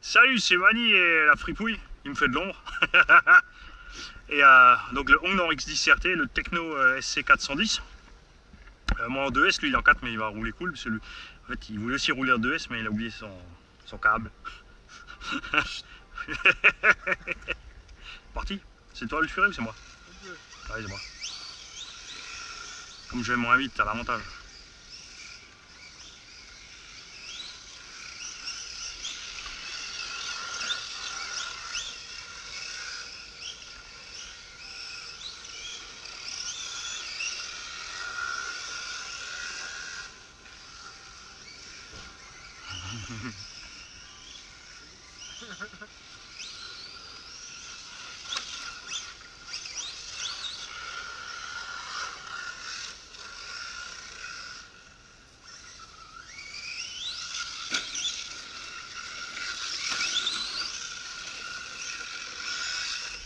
Salut, c'est Mani et la fripouille, il me fait de l'ombre. Et donc le Hongnor X10 CRT, le Techno SC410. Moi en 2S, lui il est en 4 mais il va rouler cool. Parce que lui, en fait, il voulait aussi rouler en 2S mais il a oublié son câble. Parti. C'est toi le furet ou c'est moi? Ouais, c'est moi. Comme je vais moins vite, t'as l'avantage.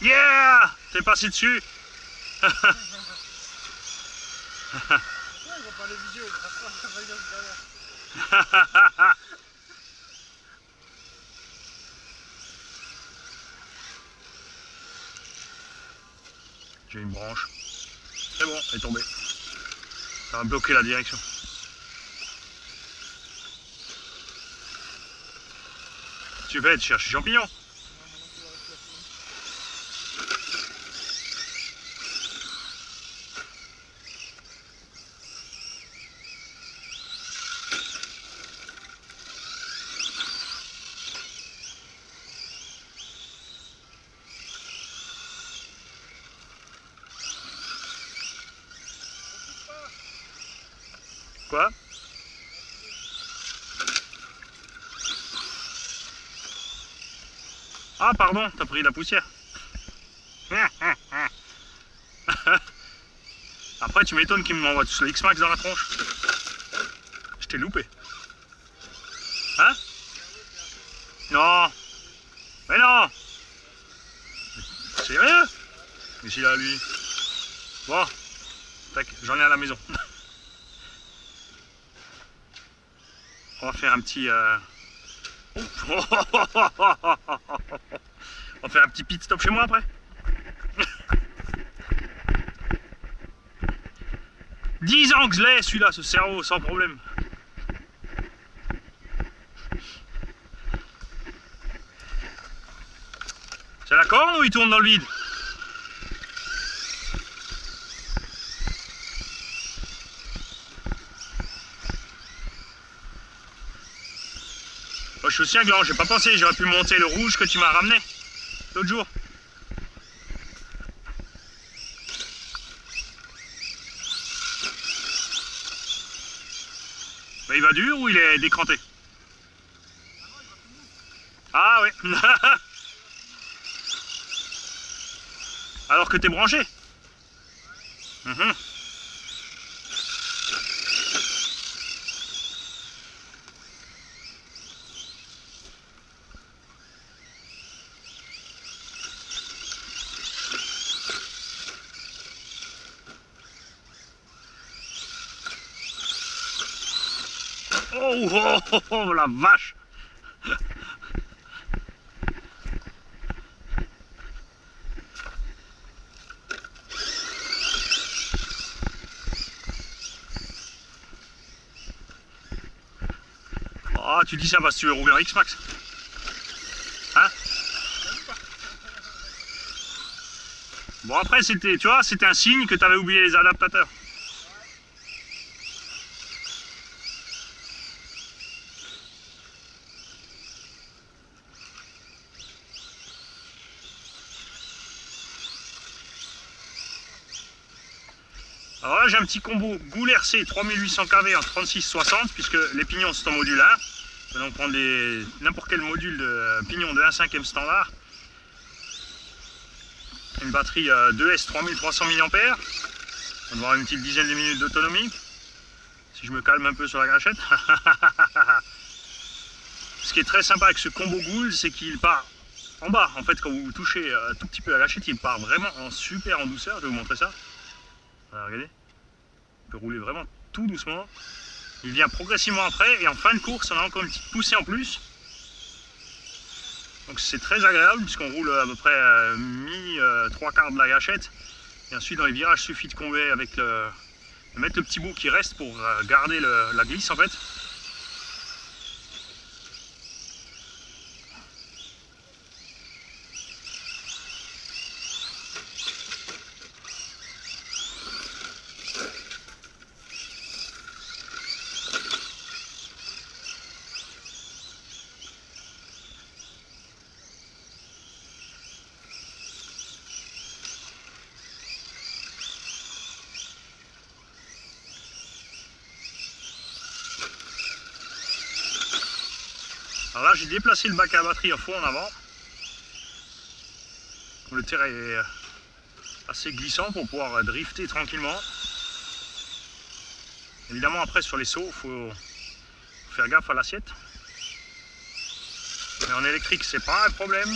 Yeah! T'es passé dessus. Pourquoi il voit pas les vidéos, il passe pas la vidéo derrière. J'ai une branche. C'est bon, elle est tombée. Ça va bloquer la direction. Tu fais, tu cherches les champignons. Quoi? Ah pardon, t'as pris de la poussière. Après tu m'étonnes qu'il m'envoie tous les X-Max dans la tronche. Je t'ai loupé. Hein? Non. Mais non. Sérieux? Mais c'est là lui. Bon. Tac, j'en ai à la maison. On va faire un petit... On va faire un petit pit stop chez moi après. 10 ans que je l'ai celui-là, ce cerveau, sans problème. C'est la corne ou il tourne dans le vide? Moi, je suis aussi un gland, j'ai pas pensé, j'aurais pu monter le rouge que tu m'as ramené l'autre jour. Mais il va dur ou il est décranté? Ah oui. Alors que t'es branché. Oh, oh, oh, oh, la vache! Ah, tu dis ça parce que tu veux rouler en X-Max. Hein? Bon après c'était, tu vois, c'était un signe que tu avais oublié les adaptateurs. Alors là j'ai un petit combo Goul RC 3800 kV en 3660 puisque les pignons sont en module 1. On peut donc prendre n'importe quel module de pignon de 1/5e standard. Une batterie 2S 3300 mAh. On va avoir une petite dizaine de minutes d'autonomie. Si je me calme un peu sur la gâchette. Ce qui est très sympa avec ce combo Goul, c'est qu'il part en bas. En fait quand vous touchez un tout petit peu la gâchette, il part vraiment en douceur. Je vais vous montrer ça. Voilà, regardez, on peut rouler vraiment tout doucement. Il vient progressivement après et en fin de course on a encore une petite poussée en plus. Donc c'est très agréable puisqu'on roule à peu près trois quarts de la gâchette. Et ensuite dans les virages, il suffit de combler avec de mettre le petit bout qui reste pour garder la glisse en fait. Alors là j'ai déplacé le bac à batterie à fond en avant. Le terrain est assez glissant pour pouvoir drifter tranquillement. Évidemment après sur les sauts il faut faire gaffe à l'assiette. Mais en électrique c'est pas un problème.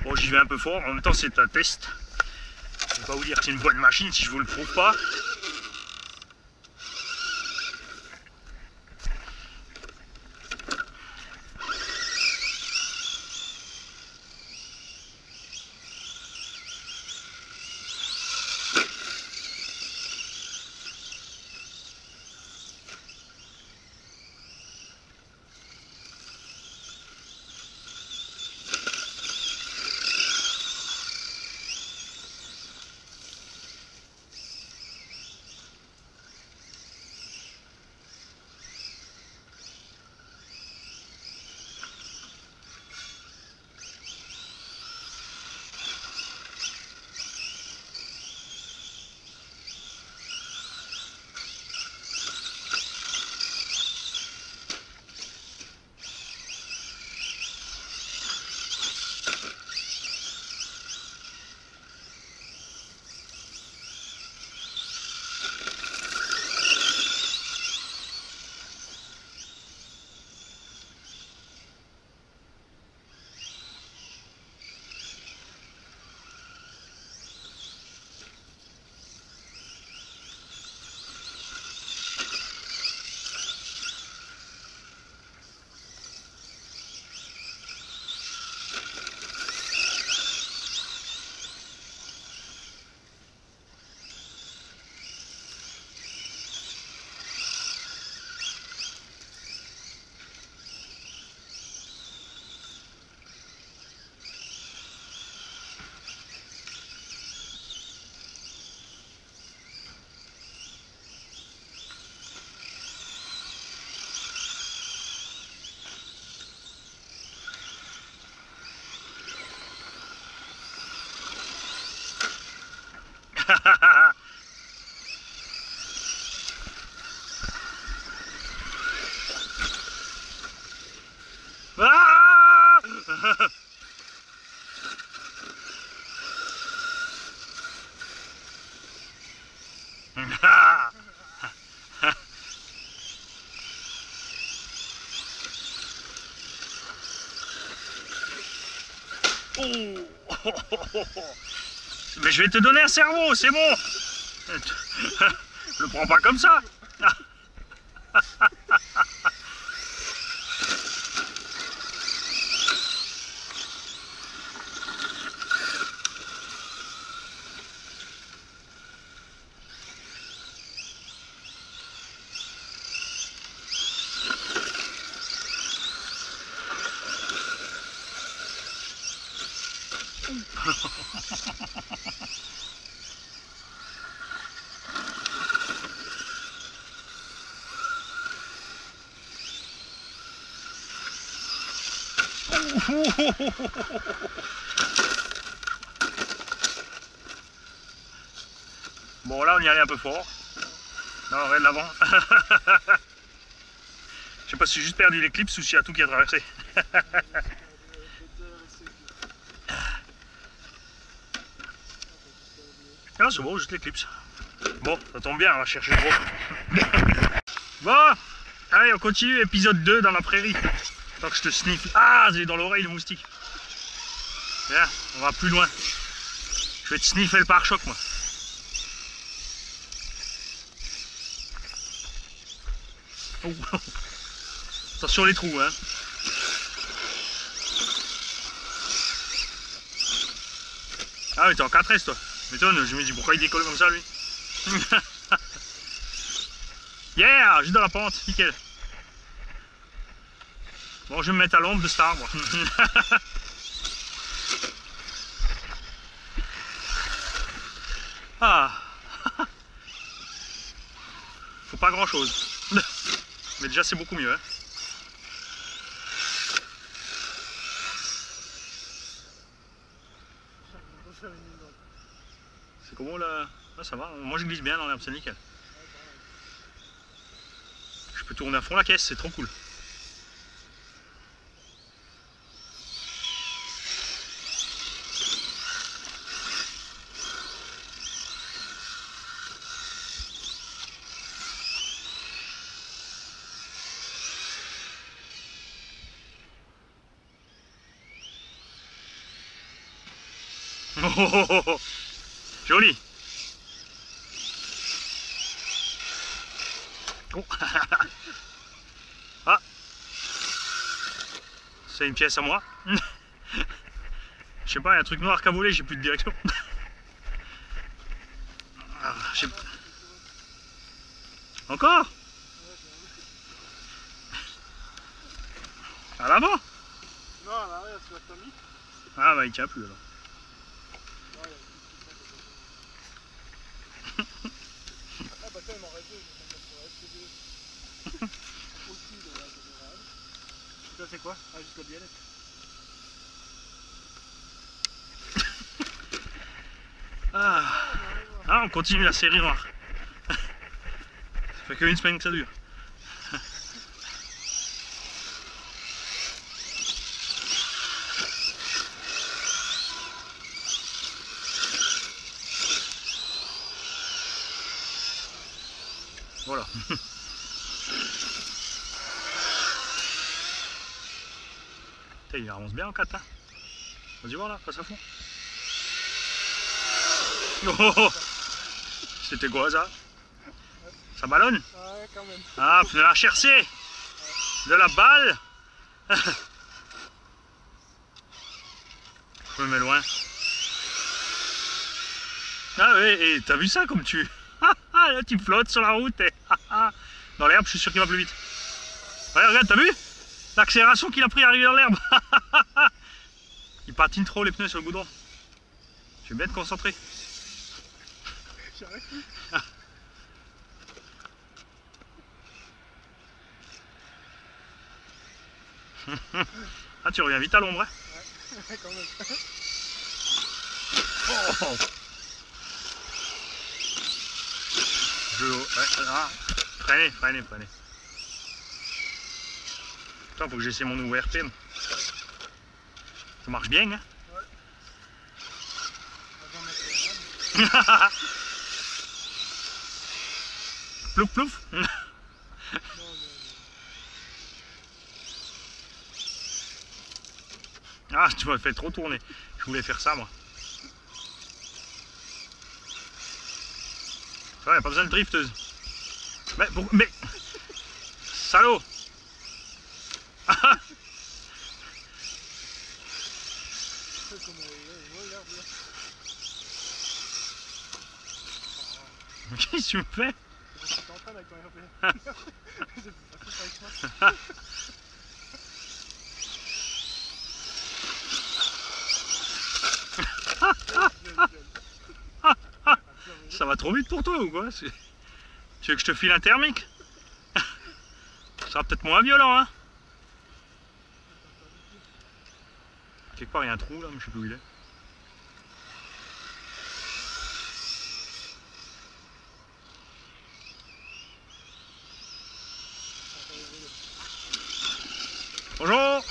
Bon, j'y vais un peu fort, en même temps c'est un test. Je ne vais pas vous dire que c'est une bonne machine si je vous le prouve pas. Oh. Mais je vais te donner un cerveau, c'est bon. Le prends pas comme ça. Bon, là on y allait un peu fort. Non, regarde l'avant. Je sais pas si j'ai juste perdu l'éclipse ou s'il y a tout qui a traversé. Ah, c'est bon, juste l'éclipse. Bon, ça tombe bien, on va chercher le gros. Bon, allez, on continue, épisode 2 dans la prairie. Tant que je te sniffe. Ah, j'ai dans l'oreille le moustique. Viens, on va plus loin. Je vais te sniffer le pare-choc, moi. Oh. Attention les trous, hein. Ah, mais t'es en 4S, toi. M'étonne, je me dis pourquoi il décolle comme ça, lui. Yeah, juste dans la pente, nickel. Bon, je vais me mettre à l'ombre de cet arbre. Ah. Faut pas grand chose. Mais déjà c'est beaucoup mieux. Hein. C'est comment là? Ah, ça va, moi je glisse bien dans l'herbe, c'est nickel. Je peux tourner à fond la caisse, c'est trop cool. Oh, oh, oh, oh. Joli. Oh. Ah. C'est une pièce à moi. Je sais pas, il y a un truc noir qui a volé, j'ai plus de direction. Ah, encore? À l'avant? Non, à l'arrière, tu l'as mis. Ah bah il tient plus alors. Ah bah tiens, il m'en reste deux, il reste deux. Au-dessus de la générale. Ça c'est quoi? Ah, juste la biellette. Ah, on continue la série noire. Ça fait qu'une semaine que ça dure. Voilà. Il avance bien en 4 hein. Vas-y voir là, passe à fond. Oh, c'était quoi ça? Ça ballonne? Ouais, quand même. Ah, de la HRC. De la balle. Je me mets loin. Ah ouais, et t'as vu ça comme tu... Là tu flottes sur la route et... Dans l'herbe, je suis sûr qu'il va plus vite. Ouais, regarde, t'as vu? L'accélération qu'il a pris à arriver dans l'herbe. Il patine trop les pneus sur le goudron. Je vais bien te concentrer. J'arrive plus. Ah, tu reviens vite à l'ombre, hein? Ouais, quand même. Oh. Ouais, là. Freinez. Attends, faut que j'essaie mon nouveau RPM. Ça marche bien, hein? Ouais. Plouf plouf. Ah, tu m'as fait trop tourner. Je voulais faire ça, moi. Ouais, y a pas besoin de drifteuse. Mais... Salaud. Qu'est-ce que tu me fais? Je t'entraîne avec ton RP. C'est plus facile avec moi. Ça va trop vite pour toi ou quoi? Tu veux que je te file un thermique? Ça sera peut-être moins violent, hein? Quelque part il y a un trou là, mais je sais plus où il est. Bonjour.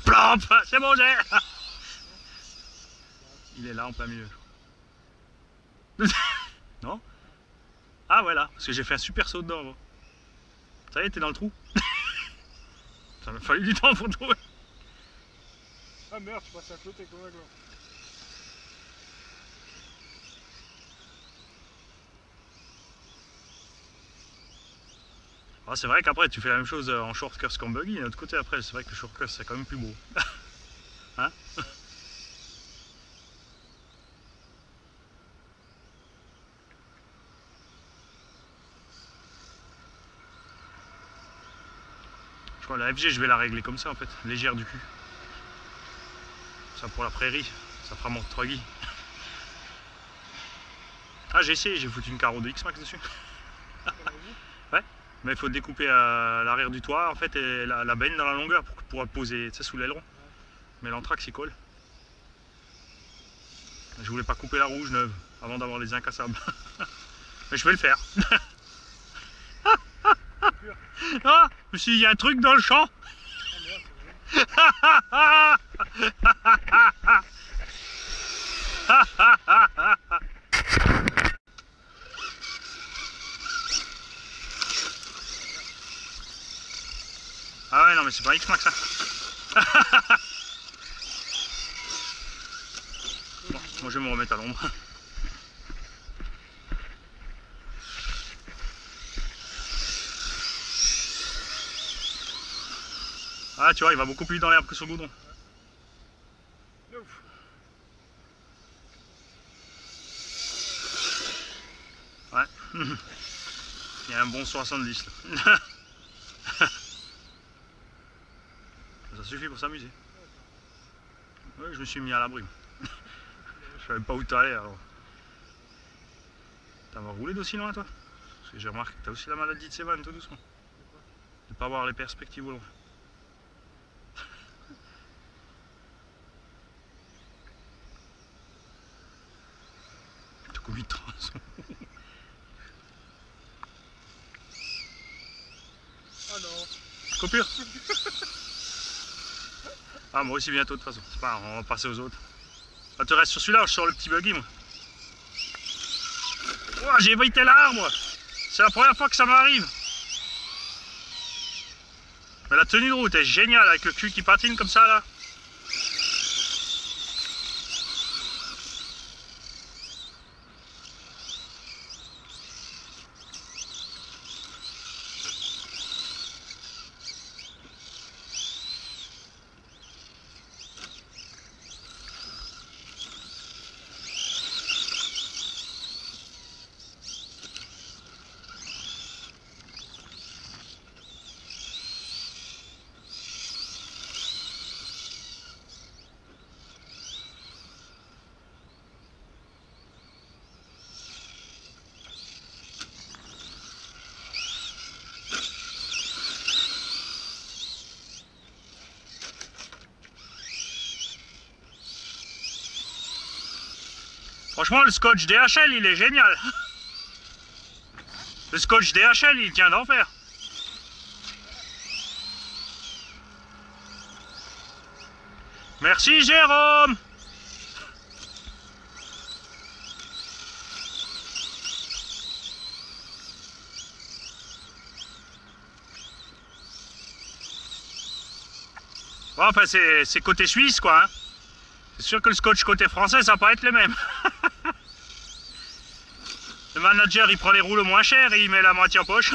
Plomp. C'est bon, j'ai. Il est là en plein milieu. Non? Ah voilà, parce que j'ai fait un super saut dedans. Moi. Ça y est, t'es dans le trou. Ça m'a fallu du temps pour trouver. Ah merde, je passe à côté comme un gland. Ah, c'est vrai qu'après tu fais la même chose en short course qu'en buggy, de l'autre côté après c'est vrai que le short course c'est quand même plus beau. Hein? Je crois que la FG je vais la régler comme ça en fait, légère du cul. Ça pour la prairie, ça fera mon truggy. Ah j'ai essayé, j'ai foutu une carreau de X-Max dessus. Ouais, mais il faut découper à l'arrière du toit en fait et la benne dans la longueur pour pouvoir poser sous l'aileron. Mais l'anthrax il colle. Je voulais pas couper la rouge neuve avant d'avoir les incassables. Mais je vais le faire. Ah, je me suis dit, il y a un truc dans le champ. Ah ouais, non mais c'est pas X-Max ça. Bon, moi je vais me remettre à l'ombre. Ah tu vois, il va beaucoup plus vite dans l'herbe que sur le goudron. Ouais. Il y a un bon 70 là. Ça suffit pour s'amuser. Ouais, je me suis mis à l'abri. Je savais pas où t'allais alors. T'as roulé d'aussi loin toi? Parce que j'ai remarqué que t'as aussi la maladie de Sévan tout doucement. De pas voir les perspectives au loin. T'as combien de temps? Ah non. Coupure. Ah moi aussi bientôt de toute façon. C'est pas grave, on va passer aux autres. Ah, tu restes sur celui-là, je sors le petit buggy moi. Oh, j'ai évité l'arbre. C'est la première fois que ça m'arrive. Mais la tenue de route est géniale avec le cul qui patine comme ça là. Franchement, le scotch DHL, il est génial. Le scotch DHL, il tient d'enfer. Merci, Jérôme. Bon, enfin, c'est côté suisse, quoi. Hein. C'est sûr que le scotch côté français, ça va pas être le même. Le manager, il prend les rouleaux moins chers et il met la moitié en poche.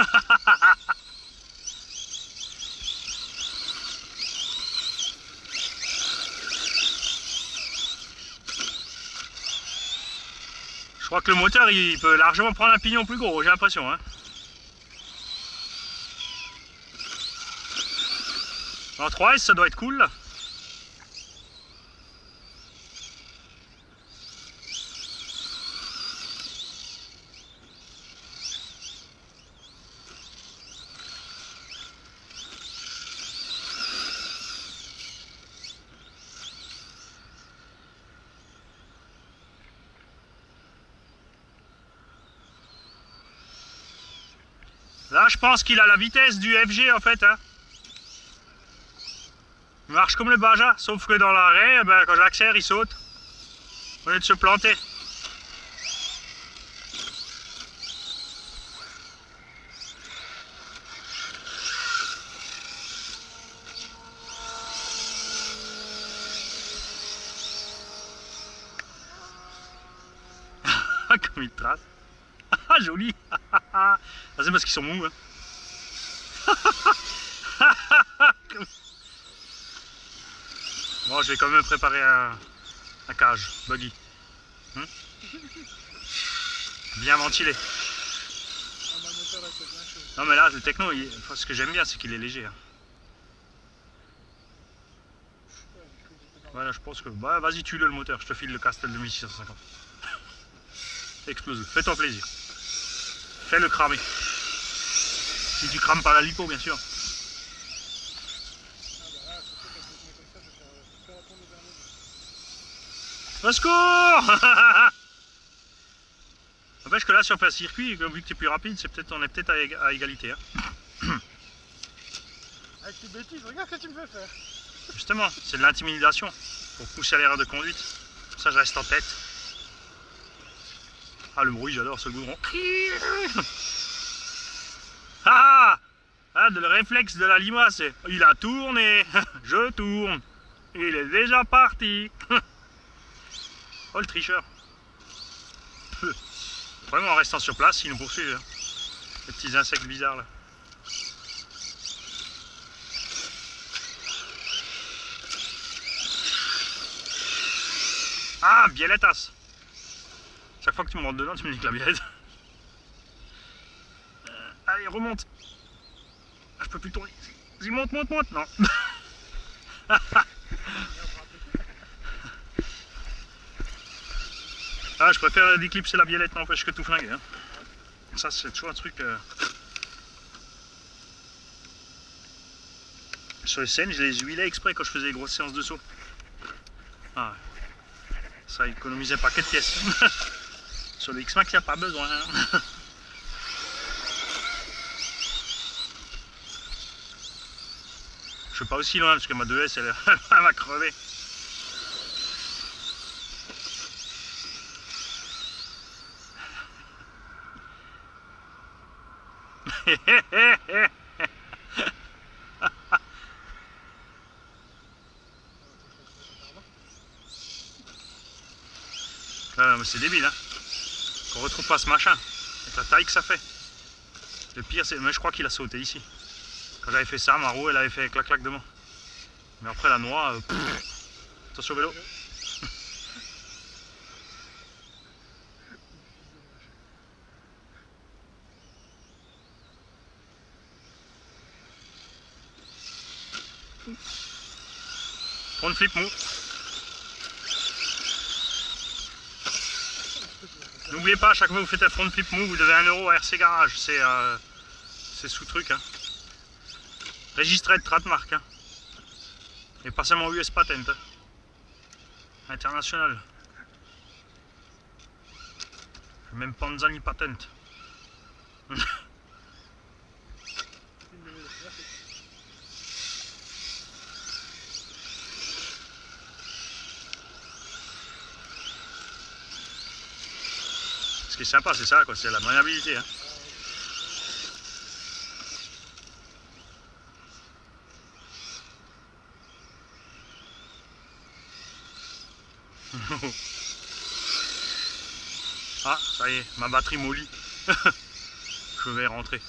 Je crois que le moteur, il peut largement prendre un pignon plus gros, j'ai l'impression. Hein. En 3S, ça doit être cool, là. Là, je pense qu'il a la vitesse du FG en fait. Hein. Il marche comme le Baja, sauf que dans l'arrêt, ben, quand j'accélère, il saute. Au lieu de se planter. Comme il trace. Ah, joli. Ah, c'est parce qu'ils sont mous. Hein. Bon, je vais quand même préparer un cage, buggy. Bien ventilé. Non mais là, le techno, enfin, ce que j'aime bien, c'est qu'il est léger. Hein. Voilà, je pense que... Bah, vas-y, tue-le le moteur, je te file le Castel de 1650. Explose-le, fais-toi plaisir. Fais-le cramer. Si tu crames pas la lipo, bien sûr. Au secours. N'empêche que là, si on fait un circuit, vu que tu es plus rapide, on est peut-être à égalité. Hein. Avec tes bêtises, regarde ce que tu me fais faire. Justement, c'est de l'intimidation pour pousser à l'erreur de conduite. Comme ça, je reste en tête. Ah, le bruit, j'adore ce goudron. Ah, le réflexe de la limace, c'est il a tourné, je tourne, il est déjà parti. Oh, le tricheur. Vraiment, en restant sur place, il nous poursuit. Hein. Les petits insectes bizarres là. Ah, bielletas. Chaque fois que tu me rentres dedans, tu me dis que la biellette. Allez, remonte. Ah, je peux plus tourner. Vas-y, monte, monte, monte. Non. Ah, je préfère d'éclipser la biellette, n'empêche que tout flinguer. Hein. Ça, c'est toujours un truc... Sur les scènes, je les huilais exprès quand je faisais des grosses séances de saut. Ah, ça économisait pas paquet de pièces. Sur le X-Max, il n'y a pas besoin. Je suis pas aussi loin parce que ma 2S, elle m'a crevé. C'est débile, hein. Qu'on retrouve pas ce machin. Avec la taille que ça fait. Le pire, c'est. Mais je crois qu'il a sauté ici. Quand j'avais fait ça, ma roue, elle avait fait clac-clac devant. Mais après, la noix. Attention au vélo. Front flip mou. N'oubliez pas, à chaque fois que vous faites un front flip mou, vous devez 1 € à RC Garage. C'est sous truc. Hein. Registré de trademark. Hein. Et pas seulement US Patent. Hein. International. Même Panzani Patent. Ce qui est sympa, c'est ça, c'est la maniabilité. Hein. Ah, ça y est, ma batterie mollit. Je vais rentrer.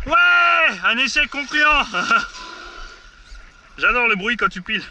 Ouais, un essai concluant. J'adore le bruit quand tu piles.